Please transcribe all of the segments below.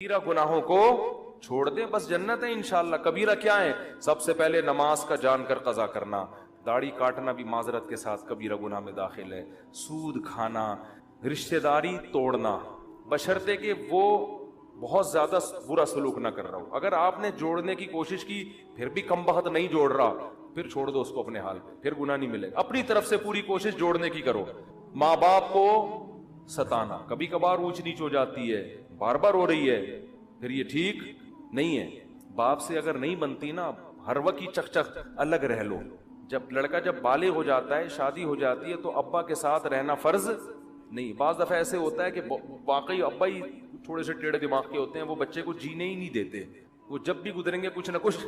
کبیرہ گناہوں کو چھوڑ دیں، بس جنت ہے انشاءاللہ۔ کبیرہ کیا ہے؟ سب سے پہلے نماز کا جان کر قضا کرنا، داڑھی کاٹنا بھی معذرت کے ساتھ کبیرہ گناہ میں داخل ہے، سود کھانا، رشتہ داری توڑنا، بشرطے کہ وہ بہت زیادہ برا سلوک نہ کر رہا ہو۔ اگر آپ نے جوڑنے کی کوشش کی پھر بھی کم بخت نہیں جوڑ رہا، پھر چھوڑ دو اس کو اپنے حال پہ، پھر گناہ نہیں ملے گا۔ اپنی طرف سے پوری کوشش جوڑنے کی کرو۔ ماں باپ کو ستانا کبھی کبھار اونچ نیچ ہو جاتی ہے، بار بار ہو رہی ہے، پھر یہ ٹھیک نہیں ہے۔ باپ سے اگر نہیں بنتی نا، ہر وقت ہی چک چک الگ رہ لو۔ جب لڑکا جب بالغ ہو جاتا ہے، شادی ہو جاتی ہے، تو ابا کے ساتھ رہنا فرض نہیں۔ بعض دفعہ ایسے ہوتا ہے کہ واقعی ابا ہی تھوڑے سے ٹیڑھے دماغ کے ہوتے ہیں، وہ بچے کو جینے ہی نہیں دیتے، وہ جب بھی گزریں گے کچھ نہ کچھ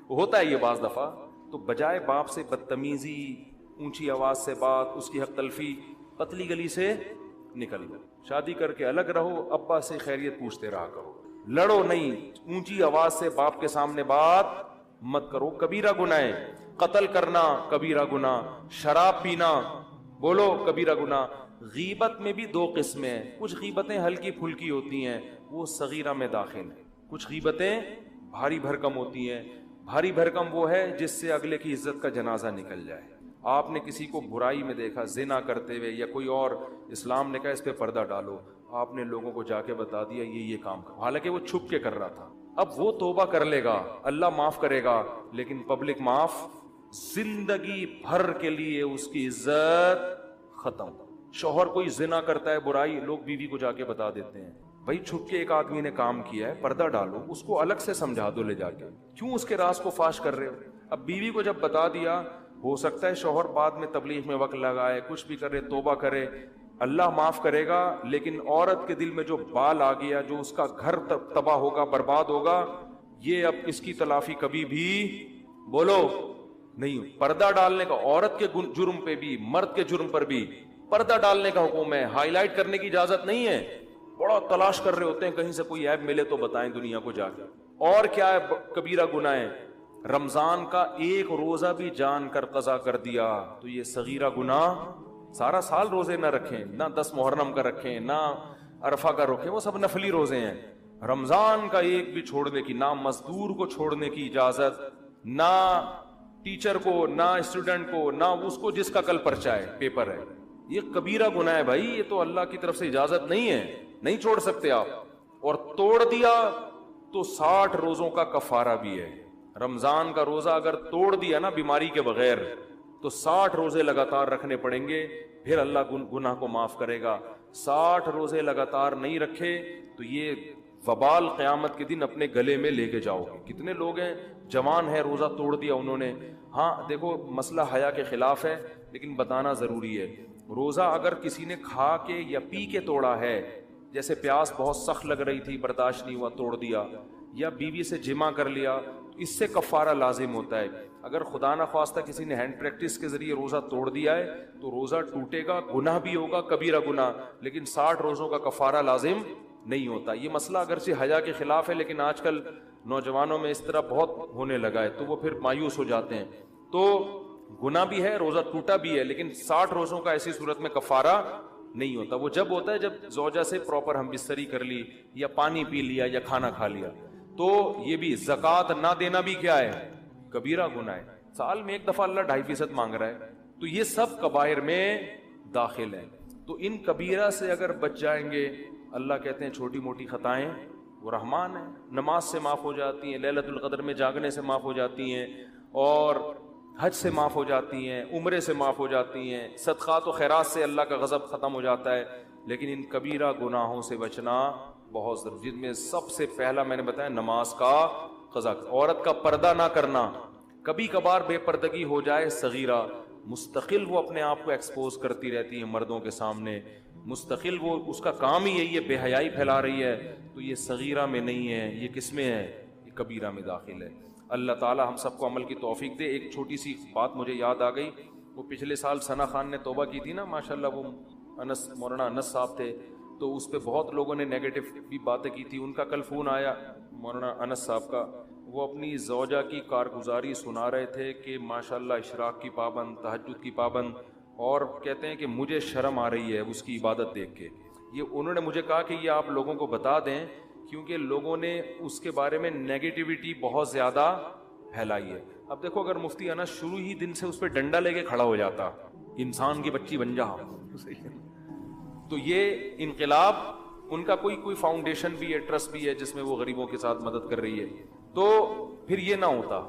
ہوتا ہے یہ بعض دفعہ۔ تو بجائے باپ سے بدتمیزی، اونچی آواز سے بات، اس کی حق تلفی، پتلی گلی سے نکل لو، شادی کر کے الگ رہو، ابا سے خیریت پوچھتے رہا کرو، لڑو نہیں، اونچی آواز سے باپ کے سامنے بات مت کرو، کبیرہ گناہ ہے۔ قتل کرنا کبیرہ گناہ، شراب پینا بولو کبیرہ گناہ۔ غیبت میں بھی دو قسمیں ہیں، کچھ غیبتیں ہلکی پھلکی ہوتی ہیں، وہ صغیرہ میں داخل ہیں، کچھ غیبتیں بھاری بھرکم ہوتی ہیں۔ بھاری بھرکم وہ ہے جس سے اگلے کی عزت کا جنازہ نکل جائے۔ آپ نے کسی کو برائی میں دیکھا، زنا کرتے ہوئے یا کوئی اور، اسلام نے کہا اس پہ پردہ ڈالو، آپ نے لوگوں کو جا کے بتا دیا یہ کام کرو، حالانکہ وہ چھپ کے کر رہا تھا۔ اب وہ توبہ کر لے گا، اللہ معاف کرے گا، لیکن پبلک معاف، زندگی بھر کے لیے اس کی عزت ختم۔ شوہر کوئی زنا کرتا ہے، برائی، لوگ بیوی کو جا کے بتا دیتے ہیں، بھائی چھپ کے ایک آدمی نے کام کیا ہے، پردہ ڈالو، اس کو الگ سے سمجھا دو لے جا کے، کیوں اس کے راز کو فاش کر رہے ہو؟ اب بیوی کو جب بتا دیا، ہو سکتا ہے شوہر بعد میں تبلیغ میں وقت لگائے، کچھ بھی کرے، توبہ کرے، اللہ معاف کرے گا، لیکن عورت کے دل میں جو بال آ گیا، جو اس کا گھر تباہ ہوگا، برباد ہوگا، یہ اب اس کی تلافی کبھی بھی بولو نہیں۔ پردہ ڈالنے کا عورت کے جرم پہ بھی، مرد کے جرم پر بھی پردہ ڈالنے کا حکم ہے، ہائی لائٹ کرنے کی اجازت نہیں ہے۔ بڑا تلاش کر رہے ہوتے ہیں کہیں سے کوئی عیب ملے تو بتائیں دنیا کو جا کے۔ اور کیا ہے کبیرہ گناہ ہے؟ رمضان کا ایک روزہ بھی جان کر قضا کر دیا تو یہ صغیرہ گناہ۔ سارا سال روزے نہ رکھیں، نہ 10 محرم کا رکھیں، نہ عرفہ کا رکھیں، وہ سب نفلی روزے ہیں۔ رمضان کا ایک بھی چھوڑنے کی، نہ مزدور کو چھوڑنے کی اجازت، نہ ٹیچر کو، نہ اسٹوڈنٹ کو، نہ اس کو جس کا کل پرچہ ہے، پیپر ہے۔ یہ کبیرہ گناہ ہے بھائی، یہ تو اللہ کی طرف سے اجازت نہیں ہے، نہیں چھوڑ سکتے آپ۔ اور توڑ دیا تو 60 روزوں کا کفارہ بھی ہے۔ رمضان کا روزہ اگر توڑ دیا نا بیماری کے بغیر، تو 60 روزے لگاتار رکھنے پڑیں گے، پھر اللہ گناہ کو معاف کرے گا۔ 60 روزے لگاتار نہیں رکھے تو یہ وبال قیامت کے دن اپنے گلے میں لے کے جاؤ گے۔ کتنے لوگ ہیں جوان ہے، روزہ توڑ دیا انہوں نے۔ ہاں دیکھو، مسئلہ حیا کے خلاف ہے، لیکن بتانا ضروری ہے۔ روزہ اگر کسی نے کھا کے یا پی کے توڑا ہے، جیسے پیاس بہت سخت لگ رہی تھی، برداشت نہیں ہوا، توڑ دیا، یا بیوی سے جمع کر لیا، اس سے کفارہ لازم ہوتا ہے۔ اگر خدا نہ خواستہ کسی نے ہینڈ پریکٹس کے ذریعے روزہ توڑ دیا ہے تو روزہ ٹوٹے گا، گناہ بھی ہوگا، کبیرہ گناہ، لیکن 60 روزوں کا کفارہ لازم نہیں ہوتا۔ یہ مسئلہ اگرچہ حیا کے خلاف ہے، لیکن آج کل نوجوانوں میں اس طرح بہت ہونے لگا ہے، تو وہ پھر مایوس ہو جاتے ہیں۔ تو گناہ بھی ہے، روزہ ٹوٹا بھی ہے، لیکن 60 روزوں کا ایسی صورت میں کفارہ نہیں ہوتا۔ وہ جب ہوتا ہے جب زوجہ سے پراپر ہم بستری کر لی، یا پانی پی لیا، یا کھانا کھا لیا۔ تو یہ بھی زکوٰۃ نہ دینا بھی کیا ہے؟ کبیرہ گناہ ہے۔ سال میں ایک دفعہ اللہ 2.5% مانگ رہا ہے، تو یہ سب کبائر میں داخل ہے۔ تو ان کبیرہ سے اگر بچ جائیں گے، اللہ کہتے ہیں چھوٹی موٹی خطائیں وہ رحمان ہیں، نماز سے معاف ہو جاتی ہیں، لیلۃ القدر میں جاگنے سے معاف ہو جاتی ہیں، اور حج سے معاف ہو جاتی ہیں، عمرے سے معاف ہو جاتی ہیں، صدقات و خیرات سے اللہ کا غضب ختم ہو جاتا ہے۔ لیکن ان کبیرہ گناہوں سے بچنا بہت ضروری، جن میں سب سے پہلا میں نے بتایا نماز کا قضا، عورت کا پردہ نہ کرنا۔ کبھی کبھار بے پردگی ہو جائے صغیرہ، مستقل وہ اپنے آپ کو ایکسپوز کرتی رہتی ہے مردوں کے سامنے، مستقل وہ اس کا کام ہی یہی ہے، بے حیائی پھیلا رہی ہے، تو یہ صغیرہ میں نہیں ہے، یہ کس میں ہے؟ یہ کبیرہ میں داخل ہے۔ اللہ تعالی ہم سب کو عمل کی توفیق دے۔ ایک چھوٹی سی بات مجھے یاد آ گئی، وہ پچھلے سال ثنا خان نے توبہ کی تھی نا، ماشاءاللہ، وہ مولانا انس صاحب تھے، تو اس پہ بہت لوگوں نے نیگیٹو بھی باتیں کی تھی۔ ان کا کل فون آیا مولانا انس صاحب کا، وہ اپنی زوجہ کی کارگزاری سنا رہے تھے کہ ماشاءاللہ اشراق کی پابند، تہجد کی پابند، اور کہتے ہیں کہ مجھے شرم آ رہی ہے اس کی عبادت دیکھ کے۔ یہ انہوں نے مجھے کہا کہ یہ آپ لوگوں کو بتا دیں کیونکہ لوگوں نے اس کے بارے میں نیگیٹیوٹی بہت زیادہ پھیلائی ہے. اب دیکھو اگر مفتی انس شروع ہی دن سے اس پہ ڈنڈا لے کے کھڑا ہو جاتا, انسان کی بچی بن جا, تو یہ انقلاب ان کا کوئی فاؤنڈیشن بھی ہے, ٹرسٹ بھی ہے جس میں وہ غریبوں کے ساتھ مدد کر رہی ہے, تو پھر یہ نہ ہوتا.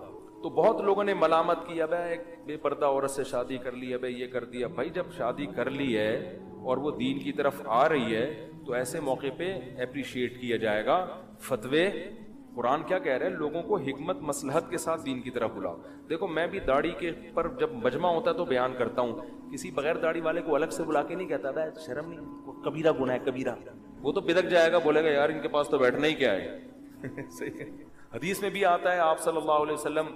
تو بہت لوگوں نے ملامت کی, اب ایک بے پردہ عورت سے شادی کر لی, اب یہ کر دیا. بھائی جب شادی کر لی ہے اور وہ دین کی طرف آ رہی ہے تو ایسے موقع پہ اپریشیٹ کیا جائے گا. فتوے قرآن کیا کہہ رہے ہیں, لوگوں کو حکمت مصلحت کے ساتھ دین کی طرف بلاؤ. دیکھو میں بھی داڑھی کے پر جب مجمع ہوتا ہے تو بیان کرتا ہوں, کسی بغیر داڑھی والے کو الگ سے بلا کے نہیں کہتا بھائی شرم نہیں, کبیرہ گناہ ہے کبیرہ. وہ تو بدک جائے گا, بولے گا یار ان کے پاس تو بیٹھنا ہی کیا ہے. صحیح ہے. حدیث میں بھی آتا ہے آپ صلی اللہ علیہ وسلم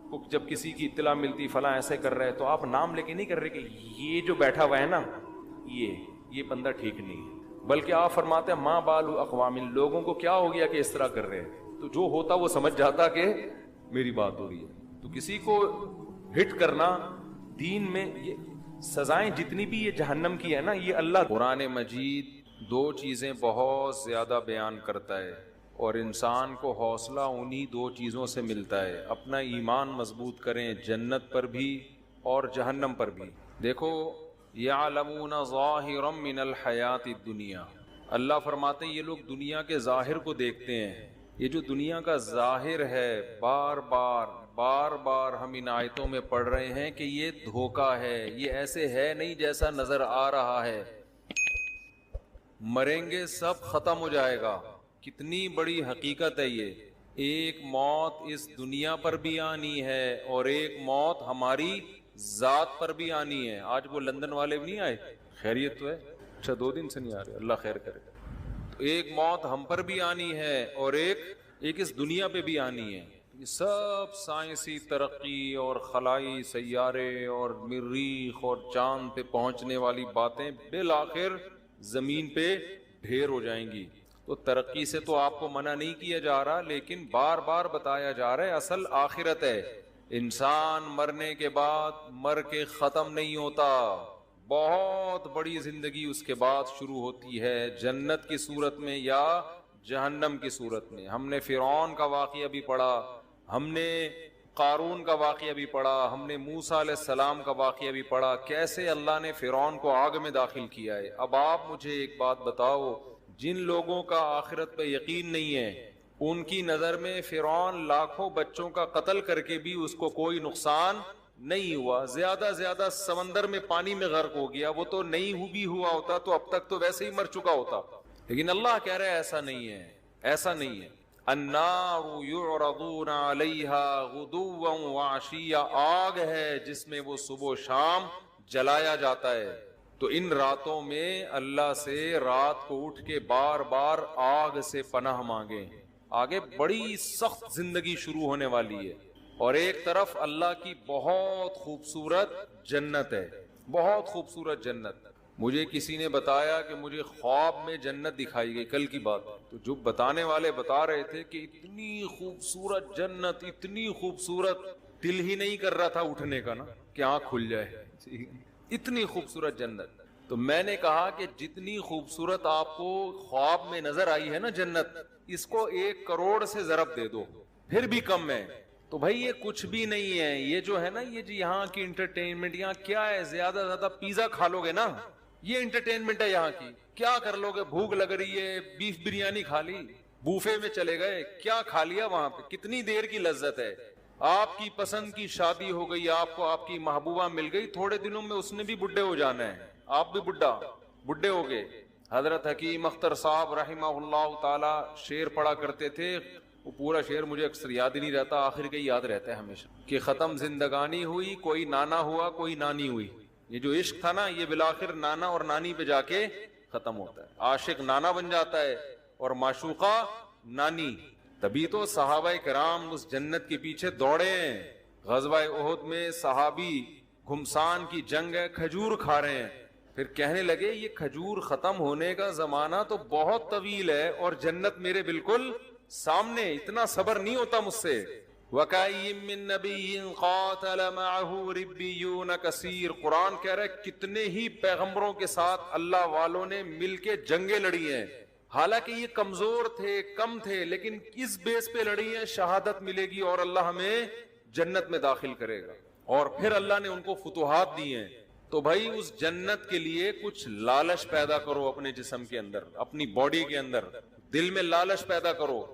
کو جب کسی کی اطلاع ملتی فلاں ایسے کر رہے تو آپ نام لے کے نہیں کر رہے کہ یہ جو بیٹھا ہوا ہے نا یہ بندہ ٹھیک نہیں ہے, بلکہ آپ فرماتے ہیں ماں بالو اقوام, لوگوں کو کیا ہو گیا کہ اس طرح کر رہے ہیں. تو جو ہوتا وہ سمجھ جاتا کہ میری بات ہو رہی ہے. تو کسی کو ہٹ کرنا دین میں, یہ سزائیں جتنی بھی یہ جہنم کی ہے نا, یہ اللہ قرآن مجید دو چیزیں بہت زیادہ بیان کرتا ہے, اور انسان کو حوصلہ انہی دو چیزوں سے ملتا ہے. اپنا ایمان مضبوط کریں, جنت پر بھی اور جہنم پر بھی. دیکھو یعلمون ظاہرا من الحیات الدنیا, اللہ فرماتے ہیں یہ لوگ دنیا کے ظاہر کو دیکھتے ہیں. یہ جو دنیا کا ظاہر ہے بار بار ہم ان آیتوں میں پڑھ رہے ہیں کہ یہ دھوکہ ہے, یہ ایسے ہے نہیں جیسا نظر آ رہا ہے. مریں گے سب, ختم ہو جائے گا. کتنی بڑی حقیقت ہے یہ. ایک موت اس دنیا پر بھی آنی ہے اور ایک موت ہماری ذات پر بھی آنی ہے. آج وہ لندن والے بھی نہیں آئے, خیریت تو ہے؟ اچھا 2 دن سے نہیں آ رہے, اللہ خیر کرے. تو ایک موت ہم پر بھی آنی ہے اور ایک اس دنیا پہ بھی آنی ہے. یہ سب سائنسی ترقی اور خلائی سیارے اور مریخ اور چاند پہ پہنچنے والی باتیں بالآخر زمین پہ ڈھیر ہو جائیں گی. تو ترقی سے تو آپ کو منع نہیں کیا جا رہا, لیکن بار بار بتایا جا رہا ہے اصل آخرت ہے. انسان مرنے کے بعد مر کے ختم نہیں ہوتا, بہت بڑی زندگی اس کے بعد شروع ہوتی ہے, جنت کی صورت میں یا جہنم کی صورت میں. ہم نے فرعون کا واقعہ بھی پڑھا, ہم نے قارون کا واقعہ بھی پڑھا, ہم نے موسیٰ علیہ السلام کا واقعہ بھی پڑھا, کیسے اللہ نے فرعون کو آگ میں داخل کیا ہے. اب آپ مجھے ایک بات بتاؤ, جن لوگوں کا آخرت پہ یقین نہیں ہے ان کی نظر میں فرعون لاکھوں بچوں کا قتل کر کے بھی اس کو کوئی نقصان نہیں ہوا, زیادہ سمندر میں پانی میں غرق ہو گیا, وہ تو نہیں بھی ہوا ہوتا تو اب تک تو ویسے ہی مر چکا ہوتا. لیکن اللہ کہہ رہا ہے ایسا نہیں ہے, ایسا نہیں ہے. النار یعرضون علیہا غدوا وعشیا, آگ ہے جس میں وہ صبح و شام جلایا جاتا ہے. تو ان راتوں میں اللہ سے رات کو اٹھ کے بار بار آگ سے پناہ مانگیں. آگے بڑی سخت زندگی شروع ہونے والی ہے, اور ایک طرف اللہ کی بہت خوبصورت جنت ہے, بہت خوبصورت جنت. مجھے کسی نے بتایا کہ مجھے خواب میں جنت دکھائی گئی, کل کی بات. تو جو بتانے والے بتا رہے تھے کہ اتنی خوبصورت جنت, اتنی خوبصورت, دل ہی نہیں کر رہا تھا اٹھنے کا نا کہ آنکھ کھل جائے, اتنی خوبصورت جنت. تو میں نے کہا کہ جتنی خوبصورت آپ کو خواب میں نظر آئی ہے نا جنت, اس کو 1 کروڑ سے ضرب دے دو پھر بھی کم ہے. تو بھائی یہ کچھ بھی نہیں ہے. یہ جو ہے نا یہ جو یہاں کی انٹرٹینمنٹ, یہاں کیا ہے, زیادہ پیزا کھا لو گے نا, یہ انٹرٹینمنٹ ہے یہاں کی. کیا کر لو گے, بھوک لگ رہی ہے, بیف بریانی کھا لی, بوفے میں چلے گئے, کیا کھا لیا وہاں پہ, کتنی دیر کی لذت ہے. آپ کی پسند کی شادی ہو گئی, آپ کو آپ کی محبوبہ مل گئی, تھوڑے دنوں میں اس نے بھی بڈھے ہو جانا ہے, آپ بھی بڈھے ہو گئے. حضرت حکیم اختر صاحب رحمہ اللہ تعالی شعر پڑھا کرتے تھے, وہ پورا شعر مجھے اکثر یاد ہی نہیں رہتا, آخر کے یاد رہتا ہے ہمیشہ, کہ ختم زندگانی ہوئی, کوئی نانا ہوا کوئی نانی ہوئی. یہ جو عشق تھا نا یہ بالآخر نانا اور نانی پہ جا کے ختم ہوتا ہے. عاشق نانا بن جاتا ہے اور معشوقہ نانی. تبھی تو صحابہ کرام اس جنت کے پیچھے دوڑے ہیں. غزوہ احد میں صحابی گھمسان کی جنگ ہے, کھجور کھا رہے ہیں, پھر کہنے لگے یہ کھجور ختم ہونے کا زمانہ تو بہت طویل ہے اور جنت میرے بالکل سامنے, اتنا صبر نہیں ہوتا مجھ سے. وَكَأَيٍّ مِّن نَّبِيٍّ قَاتَلَ مَعَهُ رِبِّيُّونَ كَثِيرٌ, قرآن کہہ رہا ہے کتنے ہی پیغمبروں کے ساتھ اللہ والوں نے مل کے جنگیں لڑی ہیں, حالانکہ یہ کمزور تھے، کم تھے، لیکن اس بیس پہ لڑی ہیں، شہادت ملے گی اور اللہ ہمیں جنت میں داخل کرے گا، اور پھر اللہ نے ان کو فتوحات دی ہیں۔ تو بھائی اس جنت کے لیے کچھ لالچ پیدا کرو اپنے جسم کے اندر، اپنی باڈی کے اندر، دل میں لالچ پیدا کرو۔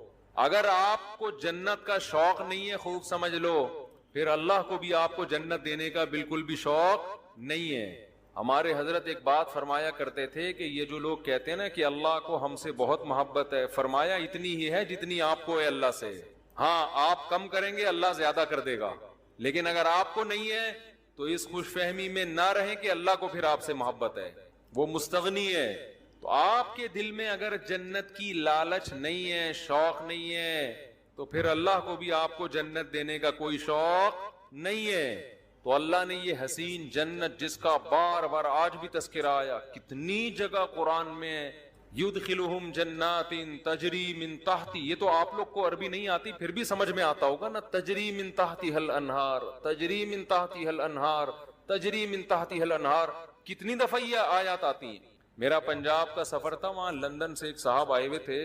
اگر آپ کو جنت کا شوق نہیں ہے، خوب سمجھ لو، پھر اللہ کو بھی آپ کو جنت دینے کا بالکل بھی شوق نہیں ہے۔ ہمارے حضرت ایک بات فرمایا کرتے تھے کہ یہ جو لوگ کہتے ہیں نا کہ اللہ کو ہم سے بہت محبت ہے، فرمایا اتنی ہی ہے جتنی آپ کو ہے اللہ سے۔ ہاں آپ کم کریں گے، اللہ زیادہ کر دے گا، لیکن اگر آپ کو نہیں ہے تو اس خوش فہمی میں نہ رہیں کہ اللہ کو پھر آپ سے محبت ہے، وہ مستغنی ہے۔ تو آپ کے دل میں اگر جنت کی لالچ نہیں ہے، شوق نہیں ہے، تو پھر اللہ کو بھی آپ کو جنت دینے کا کوئی شوق نہیں ہے۔ تو اللہ نے یہ حسین جنت جس کا بار بار آج بھی تذکرہ آیا، کتنی جگہ قرآن میں یدخلہم جنات تجری من تحتی، یہ تو آپ لوگ کو عربی نہیں آتی پھر بھی سمجھ میں آتا ہوگا نا، تجری من تحتها الانہار، تجری من تحتها الانہار، تجری من تحتها الانہار، کتنی دفعہ یہ آیات آتی ہیں۔ میرا پنجاب کا سفر تھا، وہاں لندن سے ایک صاحب آئے ہوئے تھے،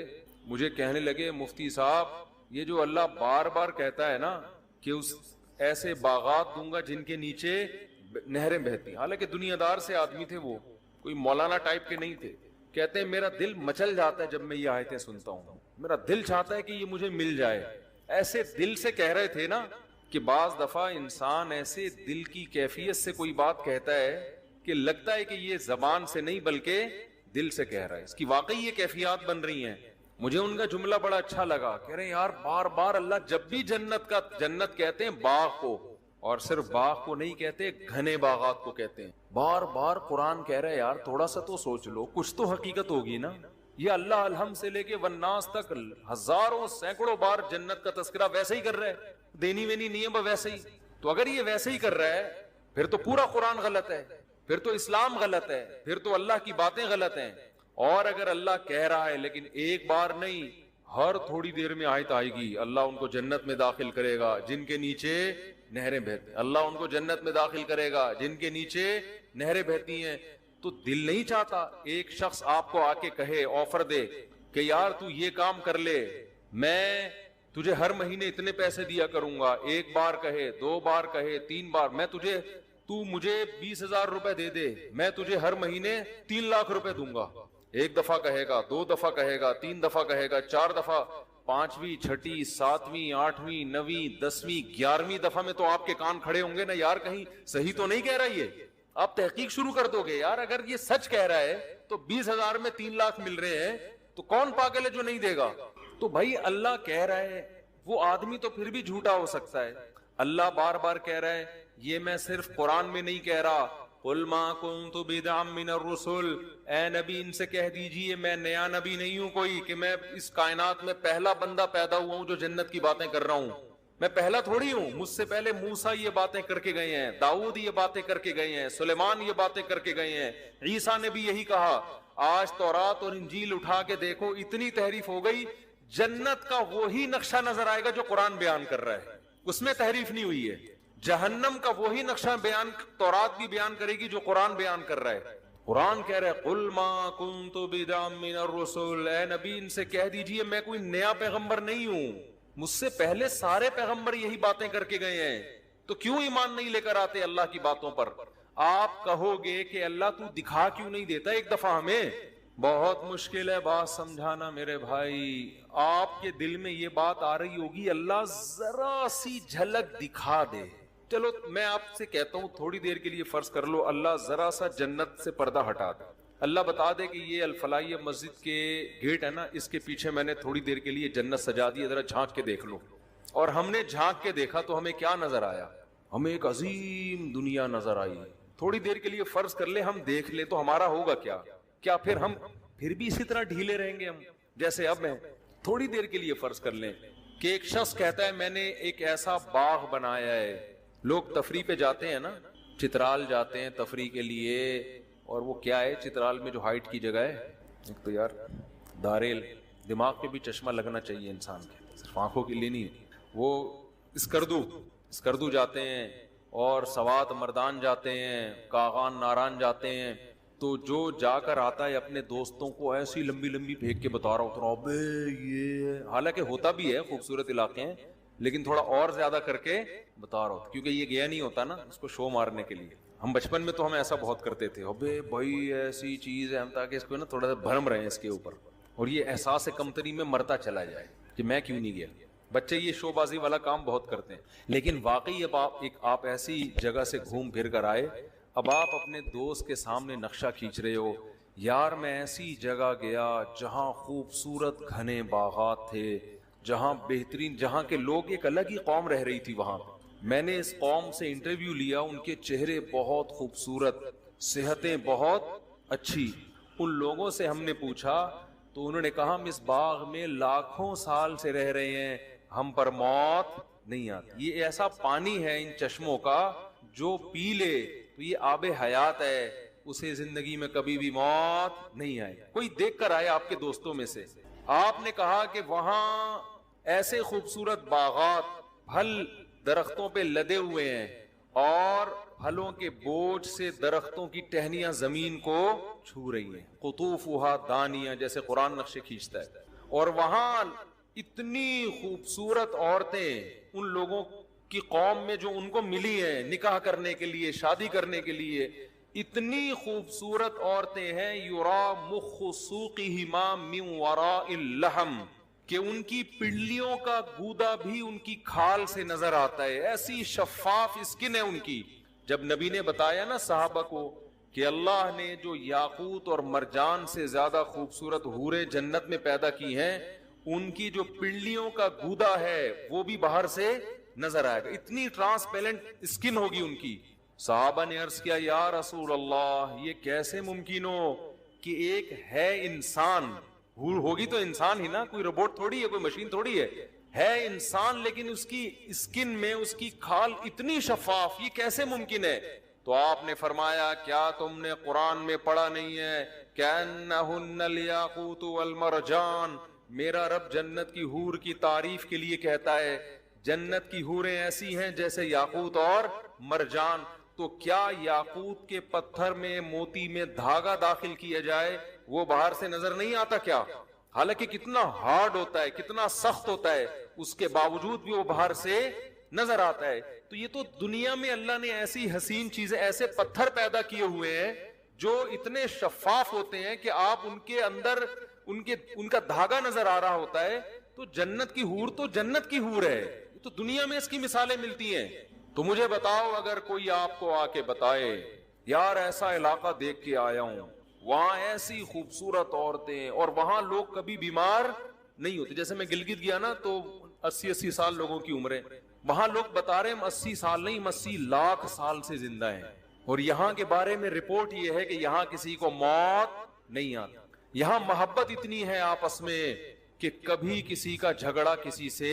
مجھے کہنے لگے مفتی صاحب یہ جو اللہ بار بار کہتا ہے نا کہ اس ایسے باغات دوں گا جن کے نیچے نہریں بہتی، حالانکہ دنیا دار سے آدمی تھے، وہ کوئی مولانا ٹائپ کے نہیں تھے، کہتے ہیں میرا دل مچل جاتا ہے جب میں یہ آیتیں سنتا ہوں، میرا دل چاہتا ہے کہ یہ مجھے مل جائے۔ ایسے دل سے کہہ رہے تھے نا کہ بعض دفعہ انسان ایسے دل کی کیفیت سے کوئی بات کہتا ہے کہ لگتا ہے کہ یہ زبان سے نہیں بلکہ دل سے کہہ رہا ہے، اس کی واقعی یہ کیفیات بن رہی ہیں۔ مجھے ان کا جملہ بڑا اچھا لگا، کہہ رہے ہیں یار بار بار اللہ جب بھی جنت کہتے ہیں باغ کو، اور صرف باغ کو نہیں کہتے، گھنے باغات کو کہتے ہیں، بار بار قرآن کہہ رہے ہیں یار تھوڑا سا تو سوچ لو، کچھ تو حقیقت ہوگی نا۔ یہ اللہ الحمد سے لے کے والناس تک ہزاروں سینکڑوں بار جنت کا تذکرہ ویسے ہی کر رہا ہے، دینی وینی نہیں ہے ویسے ہی۔ تو اگر یہ ویسے ہی کر رہا ہے پھر تو پورا قرآن غلط ہے، پھر تو اسلام غلط ہے، پھر تو اللہ کی باتیں غلط ہیں۔ اور اگر اللہ کہہ رہا ہے لیکن ایک بار نہیں، ہر تھوڑی دیر میں آیت آئے گی، اللہ ان کو جنت میں داخل کرے گا جن کے نیچے نہریں بہتی، اللہ ان کو جنت میں داخل کرے گا جن کے نیچے نہریں بہتی ہیں۔ تو دل نہیں چاہتا ایک شخص آپ کو آ کے کہے، آفر دے کہ یار تو یہ کام کر لے، میں تجھے ہر مہینے اتنے پیسے دیا کروں گا، ایک بار کہے، دو بار کہے، تین بار، تو مجھے 20,000 روپے دے دے، میں تجھے ہر مہینے 3 لاکھ روپے دوں گا۔ ایک دفعہ کہے گا، دو دفعہ کہے گا، 3 دفعہ کہے گا، 4 دفعہ، 5ویں 6ٹھی 7ویں 8ویں 9ویں 10ویں 11ویں دفعہ میں تو آپ کے کان کھڑے ہوں گے نا، یار کہیں صحیح تو نہیں کہہ رہا یہ۔ آپ تحقیق شروع کر دو گے، یار اگر یہ سچ کہہ رہا ہے تو 20,000 میں 3 لاکھ مل رہے ہیں تو کون پاگل ہے جو نہیں دے گا؟ تو بھائی اللہ کہہ رہا ہے، وہ آدمی تو پھر بھی جھوٹا ہو سکتا ہے۔ اللہ بار بار کہہ رہا ہے، یہ میں صرف قرآن میں نہیں کہہ رہا، قل ما کنت بدعا من الرسل، اے نبی ان سے کہہ دیجئے میں نیا نبی نہیں ہوں کوئی کہ میں اس کائنات میں پہلا بندہ پیدا ہوا ہوں جو جنت کی باتیں کر رہا ہوں، میں پہلا تھوڑی ہوں، مجھ سے پہلے موسیٰ یہ باتیں کر کے گئے ہیں، داؤد یہ باتیں کر کے گئے ہیں، سلیمان یہ باتیں کر کے گئے ہیں، عیسیٰ نے بھی یہی کہا۔ آج تورات اور انجیل اٹھا کے دیکھو، اتنی تحریف ہو گئی، جنت کا وہی نقشہ نظر آئے گا جو قرآن بیان کر رہا ہے، اس میں تحریف نہیں ہوئی ہے۔ جہنم کا وہی نقشہ بیان تورات بھی بیان کرے گی جو قرآن بیان کر رہا ہے۔ قرآن کہہ رہا ہے قل ما کنت بدعا من الرسل، اے نبی ان سے کہہ دیجئے میں کوئی نیا پیغمبر نہیں ہوں، مجھ سے پہلے سارے پیغمبر یہی باتیں کر کے گئے ہیں، تو کیوں ایمان نہیں لے کر آتے اللہ کی باتوں پر؟ آپ کہو گے کہ اللہ تو دکھا کیوں نہیں دیتا ایک دفعہ ہمیں؟ بہت مشکل ہے بات سمجھانا میرے بھائی۔ آپ کے دل میں یہ بات آ رہی ہوگی اللہ ذرا سی جھلک دکھا دے، چلو میں آپ سے کہتا ہوں تھوڑی دیر کے لیے فرض کر لو اللہ ذرا سا جنت سے پردہ ہٹا دے، اللہ بتا دے کہ یہ الفلاحیہ مسجد کے گیٹ ہے نا، اس کے پیچھے میں نے تھوڑی دیر کے لیے جنت سجا دی، ذرا جھانک کے دیکھ لو۔ اور ہم نے جھانک کے دیکھا تو ہمیں کیا نظر آیا؟ ہمیں ایک عظیم دنیا نظر آئی۔ تھوڑی دیر کے لیے فرض کر لیں ہم دیکھ لیں تو ہمارا ہوگا کیا پھر ہم پھر بھی اسی طرح ڈھیلے رہیں گے ہم جیسے اب ہیں؟ تھوڑی دیر کے لیے فرض کر لیں کہ ایک شخص کہتا ہے میں نے ایک ایسا باغ بنایا ہے، لوگ تفریح پہ جاتے ہیں نا، چترال جاتے ہیں تفریح کے لیے، اور وہ کیا ہے چترال میں جو ہائٹ کی جگہ ہے، ایک تو یار داریل، دماغ پہ بھی چشمہ لگنا چاہیے انسان کے، صرف آنکھوں کے لیے نہیں، وہ اسکردو جاتے ہیں، اور سوات مردان جاتے ہیں، کاغان ناران جاتے ہیں، تو جو جا کر آتا ہے اپنے دوستوں کو ایسی لمبی لمبی پھینک کے بتا رہا ہوتا ہے ابے یہ، حالانکہ ہوتا بھی ہے خوبصورت علاقے ہیں لیکن تھوڑا اور زیادہ کر کے بتا رہا ہوتا، کیونکہ یہ گیا نہیں ہوتا نا اس کو شو مارنے کے لیے. ہم بچپن میں تو ہم ایسا بہت کرتے تھے، ابے بھائی ایسی چیز ہے، ہم تاکہ اس کو نا تھوڑا سا بھرم رہے ہیں اس کے اوپر، اور یہ احساس کمتری میں مرتا چلا جائے کہ میں کیوں نہیں گیا. بچے یہ شو بازی والا کام بہت کرتے ہیں. لیکن واقعی اب آپ ایسی جگہ سے گھوم پھر کر آئے، اب آپ اپنے دوست کے سامنے نقشہ کھینچ رہے ہو، یار میں ایسی جگہ گیا جہاں خوبصورت گھنے باغات تھے، جہاں بہترین، جہاں کے لوگ ایک الگ ہی قوم رہ رہی تھی وہاں پہ. میں نے اس قوم سے انٹرویو لیا، ان کے چہرے بہت خوبصورت، صحتیں بہت اچھی. ان لوگوں سے ہم نے پوچھا تو انہوں نے کہا ہم اس باغ میں لاکھوں سال سے رہ رہے ہیں، ہم پر موت نہیں آتی. یہ ایسا پانی ہے ان چشموں کا جو پی لے تو یہ آب حیات ہے، اسے زندگی میں کبھی بھی موت نہیں آئے. کوئی دیکھ کر آئے آپ کے دوستوں میں سے. آپ نے کہا کہ وہاں ایسے خوبصورت باغات پھل درختوں پہ لدے ہوئے ہیں اور پھلوں کے بوجھ سے درختوں کی ٹہنیاں زمین کو چھو رہی ہیں، قطوفھا دانیہ، جیسے قرآن نقشے کھینچتا ہے. اور وہاں اتنی خوبصورت عورتیں ان لوگوں کی قوم میں جو ان کو ملی ہیں نکاح کرنے کے لیے، شادی کرنے کے لیے، اتنی خوبصورت عورتیں ہیں، یرا مخ سوقہما من وراء اللحم، کہ ان کی پنڈلیوں کا گودا بھی ان کی کھال سے نظر آتا ہے، ایسی شفاف اسکن ہے ان کی. جب نبی نے بتایا نا صحابہ کو کہ اللہ نے جو یاقوت اور مرجان سے زیادہ خوبصورت حوریں جنت میں پیدا کی ہیں، ان کی جو پنڈلیوں کا گودا ہے وہ بھی باہر سے نظر آئے گا، اتنی ٹرانسپیرنٹ اسکن ہوگی ان کی. صحابہ نے عرض کیا یا رسول اللہ یہ کیسے ممکن ہو کہ ایک ہے انسان، حور ہوگی تو انسان ہی نا، کوئی روبوٹ تھوڑی ہے، کوئی مشین تھوڑی ہے انسان، لیکن اس کی اسکن میں اس کی کھال اتنی شفاف، یہ کیسے ممکن ہے؟ تو آپ نے فرمایا کیا تم نے قرآن میں پڑھا نہیں ہے کأنہن الیاقوت والمرجان؟ میرا رب جنت کی حور کی تعریف کے لیے کہتا ہے جنت کی حوریں ایسی ہیں جیسے یاقوت اور مرجان. تو کیا یاقوت کے پتھر میں، موتی میں دھاگا داخل کیا جائے وہ باہر سے نظر نہیں آتا کیا؟ حالانکہ کتنا ہارڈ ہوتا ہے، کتنا سخت ہوتا ہے، اس کے باوجود بھی وہ باہر سے نظر آتا ہے. تو یہ تو دنیا میں اللہ نے ایسی حسین چیزیں، ایسے پتھر پیدا کیے ہوئے ہیں جو اتنے شفاف ہوتے ہیں کہ آپ ان کے اندر ان کا دھاگا نظر آ رہا ہوتا ہے. تو جنت کی حور تو جنت کی حور ہے، تو دنیا میں اس کی مثالیں ملتی ہیں. تو مجھے بتاؤ اگر کوئی آپ کو آ کے بتائے یار ایسا علاقہ دیکھ کے آیا ہوں، وہاں ایسی خوبصورت عورتیں اور وہاں لوگ کبھی بیمار نہیں ہوتے. جیسے میں گلگت گیا نا تو 80 سال لوگوں کی عمریں، وہاں لوگ بتا رہے ہیں 80 سال نہیں 80 لاکھ سال سے زندہ ہیں. اور یہاں کے بارے میں رپورٹ یہ ہے کہ یہاں کسی کو موت نہیں آتی. یہاں محبت اتنی ہے آپس میں کہ کبھی کسی کا جھگڑا کسی سے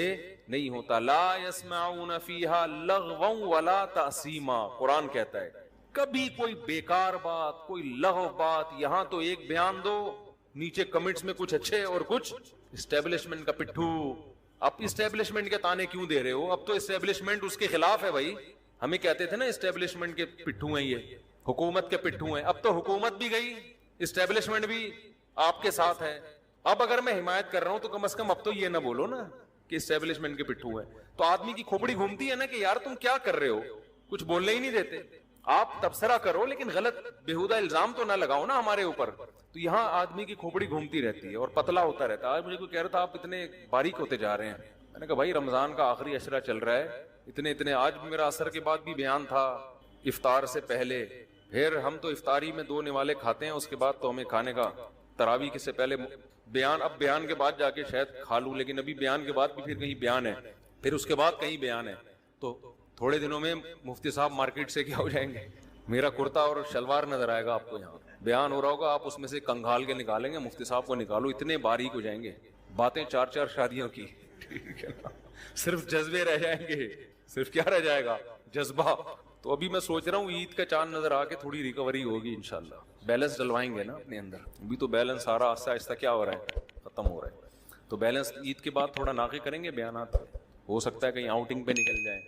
نہیں ہوتا. لا يسمعون فیہا لغوا ولا تأثیما، قرآن کہتا ہے کبھی کوئی بیکار بات، کوئی لغو بات. یہاں تو ایک بیان دو، نیچے کمنٹس میں کچھ اچھے اور کچھ اسٹیبلشمنٹ کا پٹھو. اب اسٹیبلشمنٹ کے تانے کیوں دے رہے ہو؟ اب تو اسٹیبلشمنٹ اس کے خلاف ہے بھائی. ہمیں کہتے تھے نا اسٹیبلشمنٹ کے پٹھو ہیں، یہ حکومت کے پٹھو ہیں. اب تو حکومت بھی گئی، اسٹیبلشمنٹ بھی آپ کے ساتھ ہے. اب اگر میں حمایت کر رہا ہوں تو کم از کم اب تو یہ نہ بولو نا کہ اسٹیبلشمنٹ کے پٹھو ہیں. تو آدمی کی کھوپڑی گھومتی ہے نا کہ یار تم کیا کر رہے ہو، کچھ بولنے ہی نہیں دیتے. آپ تبصرہ کرو لیکن غلط بےہودہ الزام تو نہ لگاؤ نا ہمارے اوپر. تو یہاں آدمی کی کھوپڑی گھومتی رہتی ہے اور پتلا ہوتا رہتا ہے. آج مجھے کوئی کہہ رہا تھا آپ اتنے باریک ہوتے جا رہے ہیں. میں نے کہا بھائی رمضان کا آخری عشرہ چل رہا ہے، اتنے آج میرا عصر کے بعد بھی بیان تھا، افطار سے پہلے. پھر ہم تو افطاری میں 2 نوالے کھاتے ہیں، اس کے بعد تو ہمیں کھانے کا تراویح کے سے پہلے بیان. اب بیان کے بعد جا کے شاید کھا لوں، لیکن ابھی بیان کے بعد بھی پھر کہیں بیان ہے، پھر اس کے بعد کہیں بیان ہے. تو تھوڑے دنوں میں مفتی صاحب مارکیٹ سے کیا ہو جائیں گے، میرا کرتا اور شلوار نظر آئے گا آپ کو. یہاں بیان ہو رہا ہوگا، آپ اس میں سے کنگھال کے نکالیں گے، مفتی صاحب کو نکالو، اتنے باریک ہو جائیں گے. باتیں 4 شادیوں کی، ٹھیک ہے نا، صرف جذبے رہ جائیں گے. صرف کیا رہ جائے گا؟ جذبہ. تو ابھی میں سوچ رہا ہوں عید کا چاند نظر آ کے تھوڑی ریکوری ہوگی انشاءاللہ. بیلنس ڈلوائیں گے نا اپنے اندر. ابھی تو بیلنس سارا آہستہ آہستہ کیا ہو رہا ہے، ختم ہو رہا ہے. تو بیلنس عید کے بعد تھوڑا ناقے کریں گے بیانات. ہو سکتا ہے کہیں آؤٹنگ پہ نکل جائیں،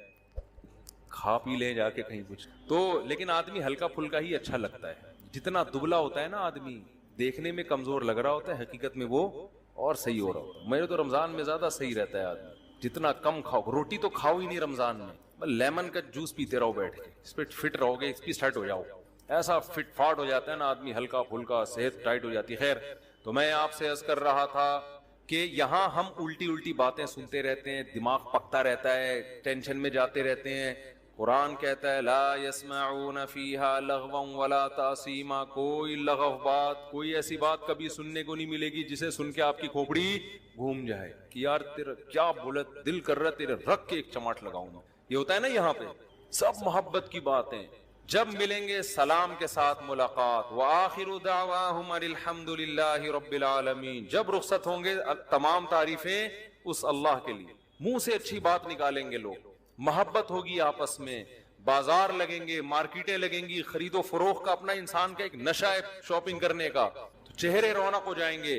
کھا پی لیں جا کے کہیں کچھ. تو لیکن آدمی ہلکا پھلکا ہی اچھا لگتا ہے. جتنا دبلا ہوتا ہے نا آدمی، دیکھنے میں کمزور لگ رہا ہوتا ہے، حقیقت میں وہ اور صحیح ہو رہا ہوتا ہے۔ میرے تو رمضان میں زیادہ صحیح رہتا ہے آدمی، جتنا کم کھاؤ، روٹی تو کھاؤ ہی نہیں رمضان میں، لیمن کا جوس پیتے رہو بیٹھ کے، اس پہ فٹ رہو گے، اس پہ سیٹ ہو جاؤ، ایسا فٹ فاٹ ہو جاتا ہے نا آدمی، ہلکا پھلکا، صحت ٹائٹ ہو جاتی ہے۔ خیر، تو میں آپ سے عرض کر رہا تھا کہ یہاں ہم الٹی باتیں سنتے رہتے ہیں، دماغ پکتا رہتا ہے، ٹینشن میں جاتے رہتے ہیں۔ قرآن کہتا ہے لا يسمعون فیہا لغوا ولا تاثیما، کوئی لغو بات، کوئی ایسی بات کبھی سننے کو نہیں ملے گی جسے سن کے آپ کی کھوپڑی گھوم جائے کہ یار تیرا کیا بولا، دل کر رہا تیرے رکھ کے ایک چماٹ لگاؤں گا۔ یہ ہوتا ہے نا یہاں پہ، سب محبت کی باتیں، جب ملیں گے سلام کے ساتھ ملاقات، وآخر دعواہم الحمد للہ رب العالمین، جب رخصت ہوں گے تمام تعریفیں اس اللہ کے لیے، منہ سے اچھی بات نکالیں گے لوگ، محبت ہوگی آپس میں، بازار لگیں گے، مارکیٹیں لگیں گی، خرید و فروخت کا اپنا انسان کا ایک نشہ ہے شاپنگ کرنے کا، تو چہرے رونق ہو جائیں گے۔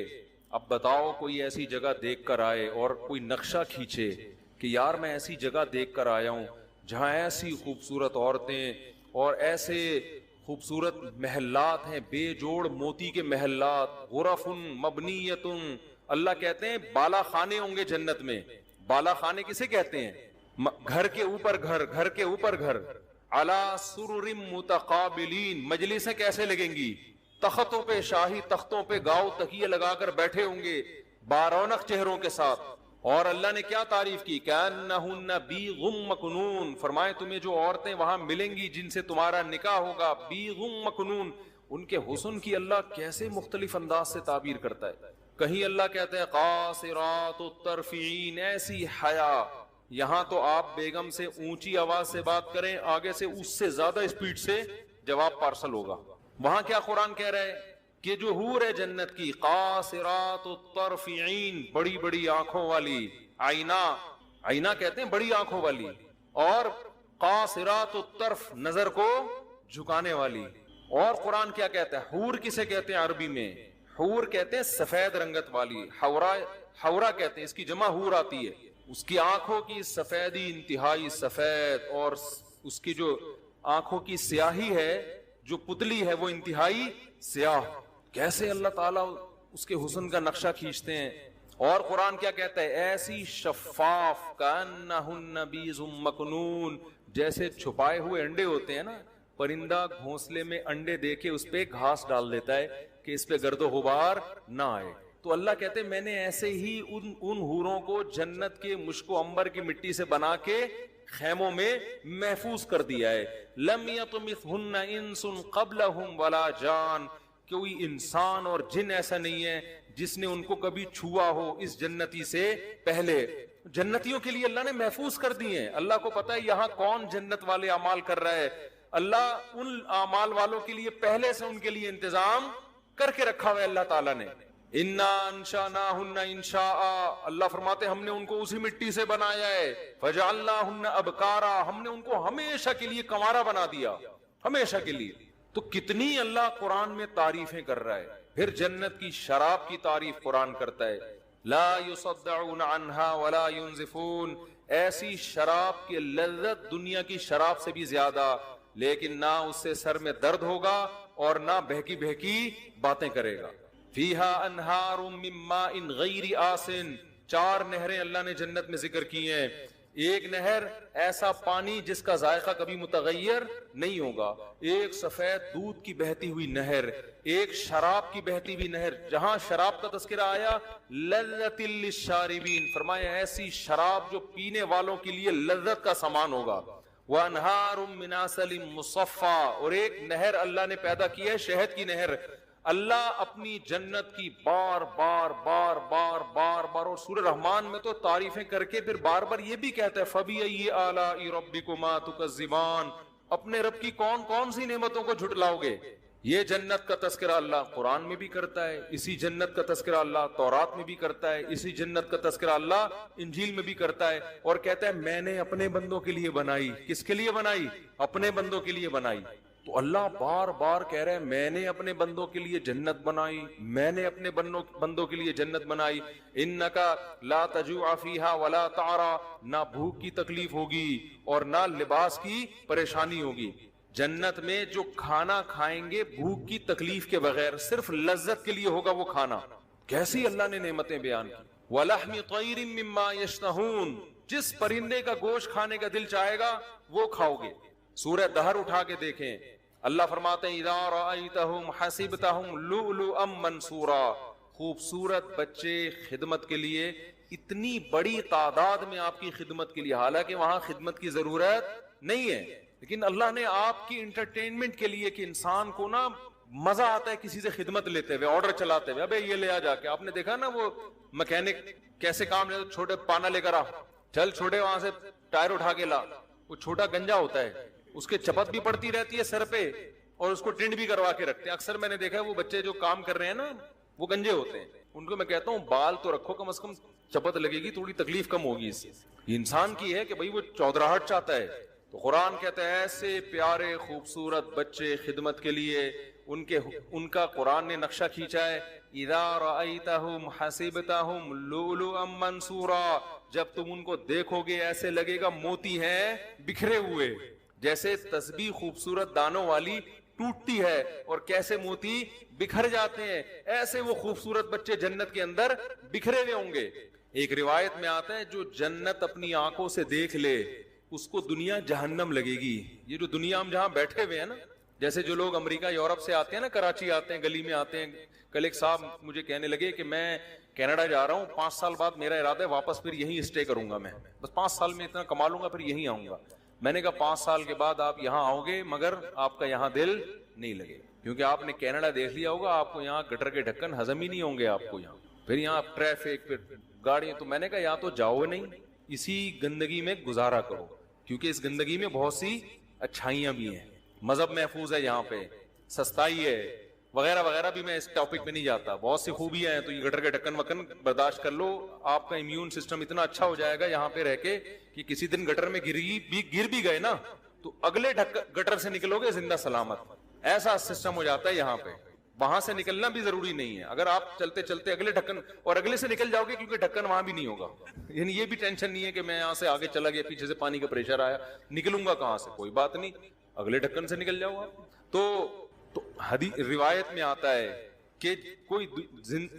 اب بتاؤ کوئی ایسی جگہ دیکھ کر آئے اور کوئی نقشہ کھینچے کہ یار میں ایسی جگہ دیکھ کر آیا ہوں جہاں ایسی خوبصورت عورتیں اور ایسے خوبصورت محلات ہیں، بے جوڑ موتی کے محلات، غرف مبنیۃ، اللہ کہتے ہیں بالا خانے ہوں گے جنت میں۔ بالا خانے کسے کہتے ہیں؟ گھر کے اوپر گھر، گھر کے اوپر گھر، علی سرر متقابلین، مجلسیں کیسے لگیں گی؟ تختوں پہ، شاہی تختوں پہ گاؤ تکیے لگا کر بیٹھے ہوں گے بارونق چہروں کے ساتھ۔ اور اللہ نے کیا تعریف کی؟ کأنہن بیض مکنون، فرمائے تمہیں جو عورتیں وہاں ملیں گی جن سے تمہارا نکاح ہوگا، بیض مکنون، ان کے حسن کی اللہ کیسے مختلف انداز سے تعبیر کرتا ہے۔ کہیں اللہ کہتا ہے قاصرات الطرف عین، ایسی حیا، یہاں تو آپ بیگم سے اونچی آواز سے بات کریں، آگے سے اس سے زیادہ اسپیڈ سے جواب پارسل ہوگا۔ وہاں کیا قرآن کہہ رہا ہے کہ جو حور ہے جنت کی، قاصرات الطرف عین، بڑی بڑی آنکھوں والی، آئینہ، آئینہ کہتے ہیں بڑی آنکھوں والی، اور قاصرات الطرف، نظر کو جھکانے والی۔ اور قرآن کیا کہتا ہے؟ حور کسے کہتے ہیں عربی میں؟ حور کہتے ہیں سفید رنگت والی، حورا کہتے ہیں، اس کی جمع حور آتی ہے۔ اس کی آنکھوں کی سفیدی انتہائی سفید، اور اس کی جو آنکھوں کی سیاہی ہے، جو پتلی ہے، وہ انتہائی سیاہ۔ کیسے اللہ تعالیٰ اس کے حسن کا نقشہ کھینچتے ہیں۔ اور قرآن کیا کہتا ہے؟ ایسی شفاف، کأنہن بیض مکنون، جیسے چھپائے ہوئے انڈے ہوتے ہیں نا، پرندہ گھونسلے میں انڈے دے کے اس پہ گھاس ڈال دیتا ہے کہ اس پہ گرد و غبار نہ آئے، تو اللہ کہتے ہیں میں نے ایسے ہی ان حوروں کو جنت کے مشک و عنبر کی مٹی سے بنا کے خیموں میں محفوظ کر دیا ہے۔ لم یطمثہن انس قبلہم ولا جان، کوئی انسان اور جن ایسا نہیں ہے جس نے ان کو کبھی چھوا ہو اس جنتی سے پہلے۔ جنتیوں کے لیے اللہ نے محفوظ کر دیے ہیں۔ اللہ کو پتا ہے یہاں کون جنت والے اعمال کر رہا ہے، اللہ ان اعمال والوں کے لیے پہلے سے ان کے لیے انتظام کر کے رکھا ہوا ہے اللہ تعالیٰ نے۔ انا انشأناہن انشاء، اللہ فرماتے ہم نے ان کو اسی مٹی سے بنایا ہے۔ فجعلناہن ابکارا، ہم نے ان کو ہمیشہ کے لیے کنوارا بنا دیا، ہمیشہ کے لیے۔ تو کتنی اللہ قرآن میں تعریفیں کر رہا ہے۔ پھر جنت کی شراب کی تعریف قرآن کرتا ہے، لا یصدعون عنہا ولا ینزفون، ایسی شراب کی لذت دنیا کی شراب سے بھی زیادہ، لیکن نہ اس سے سر میں درد ہوگا اور نہ بہکی بہکی باتیں کرے گا۔ فیہا انہار من ماء غیر آسن، 4 نہریں اللہ نے جنت میں ذکر کی ہیں۔ ایک نہر ایسا پانی جس کا ذائقہ کبھی متغیر نہیں ہوگا، ایک سفید دودھ کی بہتی ہوئی نہر، ایک شراب کی بہتی ہوئی نہر۔ جہاں شراب کا تذکرہ آیا لذت للشاربین، فرمایا ایسی شراب جو پینے والوں کے لیے لذت کا سامان ہوگا۔ وانہار من عسل مصفی، اور ایک نہر اللہ نے پیدا کی ہے شہد کی نہر۔ اللہ اپنی جنت کی بار بار بار بار بار بار، اور سورہ رحمان میں تو تعریفیں کر کے پھر بار بار یہ بھی کہتا ہے فَبِأَيِّ آلَاءِ رَبِّكُمَا تُكَذِّبَانِ، اپنے رب کی کون کون سی نعمتوں کو جھٹلاؤ گے۔ یہ جنت کا تذکرہ اللہ قرآن میں بھی کرتا ہے، اسی جنت کا تذکرہ اللہ تورات میں بھی کرتا ہے، اسی جنت کا تذکرہ اللہ انجیل میں بھی کرتا ہے، اور کہتا ہے میں نے اپنے بندوں کے لیے بنائی۔ کس کے لیے بنائی؟ اپنے بندوں کے لیے بنائی۔ تو اللہ بار بار کہہ رہے ہیں میں نے اپنے بندوں کے لیے جنت بنائی، میں نے اپنے بندوں کے لیے جنت بنائی۔ انکا لا تجوع فیہا ولا تعرا، نہ بھوک کی تکلیف ہوگی اور نہ لباس کی پریشانی ہوگی۔ جنت میں جو کھانا کھائیں گے بھوک کی تکلیف کے بغیر، صرف لذت کے لیے ہوگا وہ کھانا. کیسی اللہ نے نعمتیں بیان کی. وَلَحْمِ طَيْرٍ مِّمَّا يَشْتَهُونَ، جس پرندے کا گوشت کھانے کا دل چاہے گا وہ کھاؤ گے. سورہ دہر اٹھا کے دیکھیں، اللہ فرماتے ہیں اِذَا رَأَيْتَهُمْ حَسِبْتَهُمْ لُؤْلُؤًا مَّنثُورًا. خوبصورت بچے خدمت کے لیے، اتنی بڑی تعداد میں آپ کی خدمت کے لیے، حالانکہ وہاں خدمت کی ضرورت نہیں ہے، لیکن اللہ نے آپ کی انٹرٹینمنٹ کے لیے کہ انسان کو نا مزہ آتا ہے کسی سے خدمت لیتے ہوئے، آرڈر چلاتے ہوئے، ابے یہ لے آ جا کے. آپ نے دیکھا نا وہ مکینک کیسے کام لیتے، چھوٹے پانا لے کر آ، چل چھوٹے وہاں سے ٹائر اٹھا کے لا. وہ چھوٹا گنجا ہوتا ہے، اس کے چپت بھی پڑتی رہتی ہے سر پہ، اور اس کو ٹنڈ بھی کروا کے رکھتے ہیں. اکثر میں نے دیکھا ہے وہ بچے جو کام کر رہے ہیں نا وہ گنجے ہوتے ہیں، ان کو میں کہتا ہوں بال تو رکھو، کم از کم چپت لگے گی، تھوڑی تکلیف کم ہوگی. اس سے یہ انسان کی ہے کہ بھئی وہ چودراہٹ چاہتا ہے. تو قرآن کہتا ہے ایسے پیارے خوبصورت بچے خدمت کے لیے ان کا قرآن نے نقشہ کھینچا ہے. اذا رأیتہم حسبتہم لؤلؤا منثورا، جب تم ان کو دیکھو گے ایسے لگے گا موتی ہیں بکھرے ہوئے، جیسے تسبیح خوبصورت دانوں والی ٹوٹتی ہے اور کیسے موتی بکھر جاتے ہیں، ایسے وہ خوبصورت بچے جنت کے اندر بکھرے ہوئے ہوں گے. ایک روایت میں آتا ہے جو جنت اپنی آنکھوں سے دیکھ لے اس کو دنیا جہنم لگے گی. یہ جو دنیا ہم جہاں بیٹھے ہوئے ہیں نا، جیسے جو لوگ امریکہ یورپ سے آتے ہیں نا، کراچی آتے ہیں، گلی میں آتے ہیں. کل ایک صاحب مجھے کہنے لگے کہ میں کینیڈا جا رہا ہوں، 5 سال بعد میرا ارادہ ہے واپس پھر یہیں اسٹے کروں گا، میں بس 5 سال میں اتنا کما لوں گا پھر یہیں آؤں گا. میں نے کہا 5 سال کے بعد آپ یہاں آؤ گے مگر آپ کا یہاں دل نہیں لگے، کیونکہ آپ نے کینیڈا دیکھ لیا ہوگا، آپ کو یہاں گٹر کے ڈھکن ہضم ہی نہیں ہوں گے آپ کو یہاں، پھر یہاں ٹریفک، پھر گاڑیاں. تو میں نے کہا یہاں تو جاؤ نہیں، اسی گندگی میں گزارا کرو، کیونکہ اس گندگی میں بہت سی اچھائیاں بھی ہیں. مذہب محفوظ ہے یہاں پہ، سستائی ہے وغیرہ وغیرہ. بھی میں اس ٹاپک پہ نہیں جاتا، بہت سی خوبیاں ہیں. تو یہ گٹر کے ڈھکن وکن برداشت کر لو، آپ کا امیون سسٹم اتنا اچھا ہو جائے گا یہاں پہ رہ کے کہ کسی دن گٹر میں گر بھی گئے نا تو اگلے گٹر سے نکلو گے زندہ سلامت. ایسا سسٹم ہو جاتا ہے یہاں پہ. وہاں سے نکلنا بھی ضروری نہیں ہے، اگر آپ چلتے چلتے اگلے ڈھکن اور اگلے سے نکل جاؤ گے، کیونکہ ڈھکن وہاں بھی نہیں ہوگا. یعنی یہ بھی ٹینشن نہیں ہے کہ میں یہاں سے آگے چلا گیا، پیچھے سے پانی کا پریشر آیا، نکلوں گا کہاں سے، کوئی بات نہیں، اگلے ڈھکن سے نکل جاؤ آپ. تو روایت میں آتا ہے کہ کوئی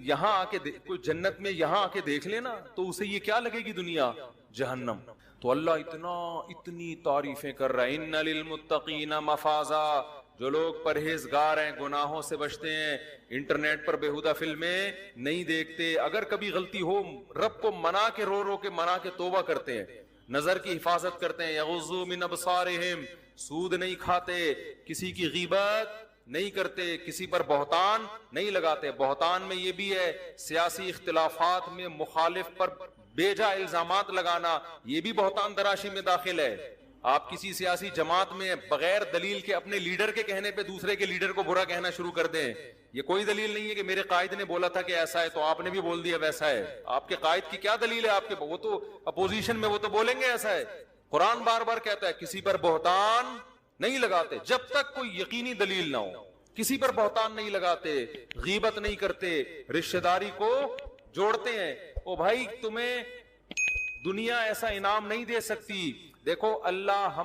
یہاں آ کے کوئی جنت میں یہاں آ کے دیکھ لینا تو اسے یہ کیا لگے گی دنیا جہنم. تو اللہ اتنی تعریفیں کر رہا ہے. ان للمتقین مفازا، جو لوگ پرہیزگار ہیں، گناہوں سے بچتے ہیں، انٹرنیٹ پر بےہودہ فلمیں نہیں دیکھتے، اگر کبھی غلطی ہو رب کو منا کے رو کے منا کے توبہ کرتے ہیں، نظر کی حفاظت کرتے ہیں، یغضوا من ابصارہم، سود نہیں کھاتے، کسی کی غیبت نہیں کرتے، کسی پر بہتان نہیں لگاتے. بہتان میں یہ بھی ہے سیاسی اختلافات میں مخالف پر بیجا الزامات لگانا، یہ بھی بہتان تراشی میں داخل ہے. آپ کسی سیاسی جماعت میں بغیر دلیل کے اپنے لیڈر کے کہنے پہ دوسرے کے لیڈر کو برا کہنا شروع کر دیں. یہ کوئی دلیل نہیں ہے کہ میرے قائد نے بولا تھا کہ ایسا ہے تو آپ نے بھی بول دیا ویسا ہے. آپ کے قائد کی کیا دلیل ہے؟ آپ کے وہ تو اپوزیشن میں، وہ تو بولیں گے ایسا ہے. قرآن بار بار کہتا ہے کسی پر بہتان نہیں لگاتے جب تک کوئی یقینی دلیل نہ ہو. کسی پر بہتان نہیں لگاتے، غیبت نہیں کرتے، رشتہ داری کو جوڑتے ہیں. او بھائی تمہیں دنیا ایسا انعام نہیں دے سکتی. دیکھو اللہ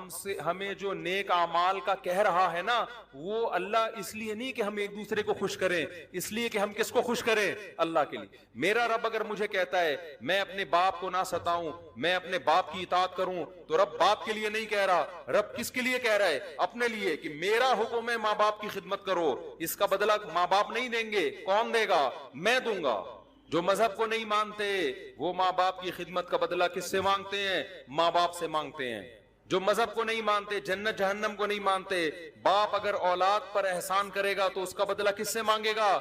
ہمیں جو نیک اعمال کا کہہ رہا ہے نا، وہ اللہ اس لیے نہیں کہ ہم ایک دوسرے کو خوش کریں، اس لیے کہ ہم کس کو خوش کریں؟ اللہ کے لیے. میرا رب اگر مجھے کہتا ہے میں اپنے باپ کو نہ ستاؤں، میں اپنے باپ کی اطاعت کروں، تو رب باپ کے لیے نہیں کہہ رہا. رب کس کے لیے کہہ رہا ہے؟ اپنے لیے، کہ میرا حکم ہے ماں باپ کی خدمت کرو. اس کا بدلہ ماں باپ نہیں دیں گے، کون دے گا؟ میں دوں گا. جو مذہب کو نہیں مانتے وہ ماں باپ کی خدمت کا بدلہ کس سے مانگتے ہیں؟ ماں باپ سے مانگتے ہیں. جو مذہب کو نہیں مانتے، جنت جہنم کو نہیں مانتے، باپ اگر اولاد پر احسان کرے گا تو اس کا بدلہ کس سے مانگے گا؟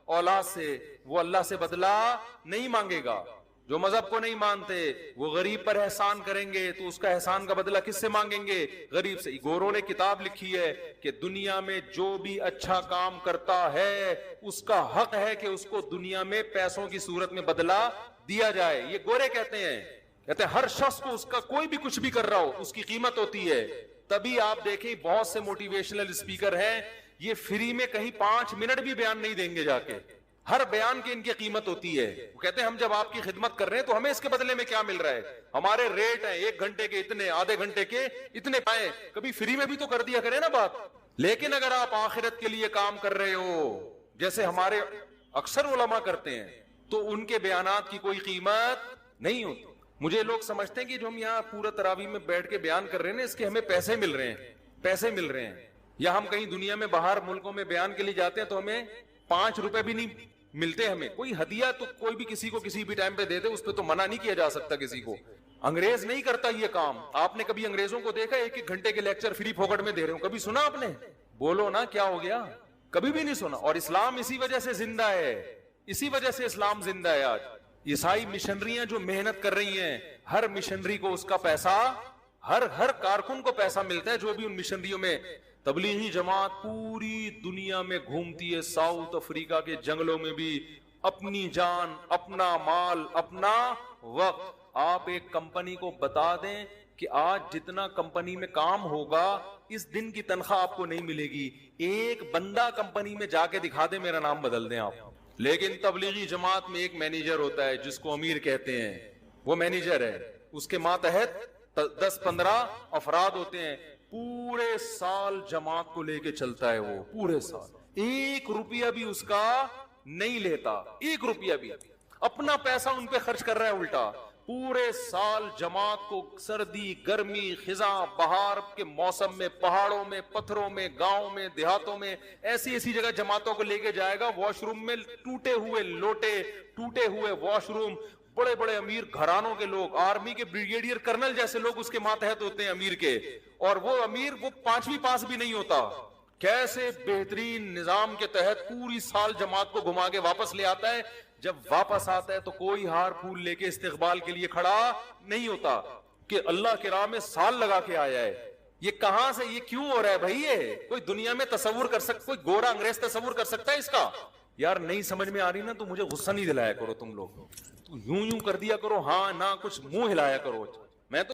اولاد سے. وہ اللہ سے بدلہ نہیں مانگے گا. جو مذہب کو نہیں مانتے وہ غریب پر احسان کریں گے تو اس کا احسان کا بدلہ کس سے مانگیں گے؟ غریب سے. گوروں نے کتاب لکھی ہے کہ دنیا میں جو بھی اچھا کام کرتا ہے اس کا حق ہے کہ اس کو دنیا میں پیسوں کی صورت میں بدلہ دیا جائے. یہ گورے کہتے ہیں ہر شخص کو اس کا کوئی بھی کچھ بھی کر رہا ہو اس کی قیمت ہوتی ہے. تبھی آپ دیکھیں بہت سے موٹیویشنل اسپیکر ہیں، یہ فری میں کہیں 5 منٹ بھی بیان نہیں دیں گے جا کے. ہر بیان کی ان کی قیمت ہوتی ہے. وہ کہتے ہیں ہم جب آپ کی خدمت کر رہے ہیں تو ہمیں اس کے بدلے میں کیا مل رہا ہے؟ ہمارے ریٹ ہیں 1 گھنٹے کے اتنے, آدھے گھنٹے کے اتنے پائیں, کبھی فری میں بھی تو کر دیا کرے نا بات. لیکن اگر آپ آخرت کے لیے کام کر رہے ہو جیسے ہمارے اکثر علماء کرتے ہیں تو ان کے بیانات کی کوئی قیمت نہیں ہوتی. مجھے لوگ سمجھتے ہیں کہ جو ہم یہاں پورا تراویح میں بیٹھ کے بیان کر رہے ہیں اس کے ہمیں پیسے مل رہے ہیں, پیسے مل رہے ہیں. یا ہم کہیں دنیا میں باہر ملکوں میں بیان کے لیے جاتے ہیں تو ہمیں 5 روپے بھی نہیں ملتے. ہمیں کوئی ہدیہ تو کوئی بھی کسی کو کسی بھی ٹائم پہ دے دے, اس پہ تو منع نہیں کیا جا سکتا کسی کو. انگریز نہیں کرتا یہ کام. آپ نے کبھی انگریزوں کو دیکھا 1-1 گھنٹے کے لیکچر فری پھوکٹ میں دے رہے ہوں؟ کبھی سنا آپ نے؟ بولو نا کیا ہو گیا؟ کبھی بھی نہیں سنا. اور اسلام اسی وجہ سے زندہ ہے, اسی وجہ سے اسلام زندہ ہے. آج عیسائی مشنریاں جو محنت کر رہی ہیں, ہر مشنری کو اس کا پیسہ, ہر کارکن کو پیسہ ملتا ہے جو بھی ان مشنریوں میں. تبلیغی جماعت پوری دنیا میں گھومتی ہے, ساؤتھ افریقہ کے جنگلوں میں بھی, اپنی جان, اپنا مال, اپنا وقت. آپ ایک کمپنی کو بتا دیں کہ آج جتنا کمپنی میں کام ہوگا اس دن کی تنخواہ آپ کو نہیں ملے گی. ایک بندہ کمپنی میں جا کے دکھا دیں میرا نام بدل دیں آپ. لیکن تبلیغی جماعت میں ایک مینیجر ہوتا ہے جس کو امیر کہتے ہیں, وہ مینیجر ہے, اس کے ماتحت 10-15 افراد ہوتے ہیں. پورے سال جماعت کو لے کے چلتا ہے, وہ پورے سال 1 روپیہ بھی اس کا نہیں لیتا, 1 روپیہ بھی. اپنا پیسہ ان پہ خرچ کر رہا ہے الٹا. پورے سال جماعت کو سردی, گرمی, خزاں, بہار کے موسم میں پہاڑوں میں, پتھروں میں, گاؤں میں, دیہاتوں میں, ایسی ایسی جگہ جماعتوں کو لے کے جائے گا. واش روم میں ٹوٹے ہوئے لوٹے, ٹوٹے ہوئے واش روم, بڑے بڑے امیر گھرانوں کے لوگ, آرمی کے بریگیڈیئر کرنل جیسے لوگ اس کے ماتحت ہوتے ہیں امیر کے. اور وہ امیر وہ 5ویں پاس بھی نہیں ہوتا. کیسے بہترین نظام کے تحت پوری سال جماعت کو گھما کے واپس لے آتا ہے. جب واپس آتا ہے تو کوئی ہار پھول لے کے استقبال کے لیے کھڑا نہیں ہوتا کہ اللہ کے راہ میں سال لگا کے آیا ہے. یہ کہاں سے, یہ کیوں ہو رہا ہے بھائی؟ یہ کوئی دنیا میں تصور کر سکتا, کوئی گورا انگریز تصور کر سکتا ہے اس کا؟ یار نہیں سمجھ میں آ رہی نا تو مجھے غصہ نہیں دلایا کرو تم لوگ, یوں کر دیا کرو, ہاں نہ کچھ منہ ہلایا کرو.